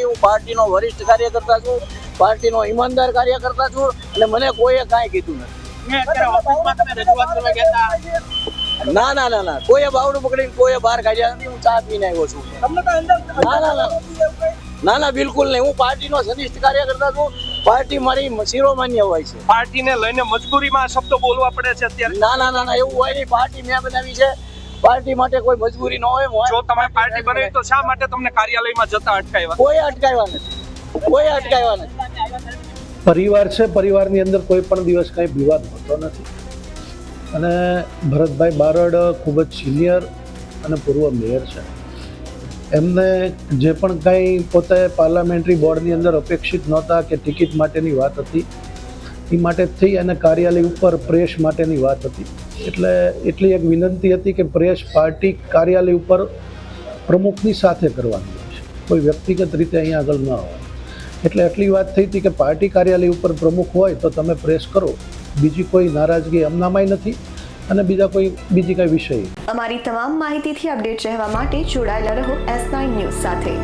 હું પાર્ટીનો વરિષ્ઠ કાર્યકર્તા છું, પાર્ટીનો ઈમાનદાર કાર્યકર્તા છું અને મને કોઈએ કાંઈ કીધું નથી. ના ના ના ના, કોઈએ બાવડું પકડીને કોઈએ બહાર કાઢ્યા નથી. હું ચા પીને આવ્યો છું. ના ના ના ના ના, બિલકુલ નહીં. હું પાર્ટીનો સનિષ્ઠ કાર્યકર્તા છું. પાર્ટી મારી શિરોમાન્ય હોય છે. પાર્ટીને લઈને મજબૂરીમાં આ શબ્દો બોલવા પડે છે અત્યારે? ના ના ના ના, એવું હોય નહીં. પાર્ટી મેં બનાવી છે. પાર્ટી માટે કોઈ મજબૂરી ન હોય. જો તમે પાર્ટી બનાવી તો શા માટે તમને કાર્યાલયમાં જતા અટકાવ્યા? કોઈ અટકાવ્યા નથી, કોઈ અટકાવ્યા નથી. પરિવાર છે, પરિવારની અંદર કોઈ પણ દિવસ કંઈ વિવાદ હોતો નથી. અને ભરતભાઈ બારડ ખૂબ જ સિનિયર અને પૂર્વ મેયર છે. એમને જે પણ કંઈ પોતે પાર્લામેન્ટરી બોર્ડની અંદર અપેક્ષિત નહોતા કે ટિકિટ માટેની વાત હતી, એ માટે થઈ અને કાર્યાલય ઉપર પ્રેસ માટેની વાત હતી. એટલે એટલી એક વિનંતી હતી કે પ્રેસ પાર્ટી કાર્યાલય ઉપર પ્રમુખની સાથે કરવાની હોય છે, કોઈ વ્યક્તિગત રીતે અહીંયા આગળ ન હોય. એટલે એટલી વાત થઈ હતી કે પાર્ટી કાર્યાલય ઉપર પ્રમુખ હોય તો તમે પ્રેસ કરો, બીજી કોઈ નારાજગી એમનામાંય નથી અને બીજી કઈ વિષય. અમારી તમામ માહિતીથી અપડેટ રહેવા માટે જોડાયેલા રહો S9 ન્યૂઝ સાથે.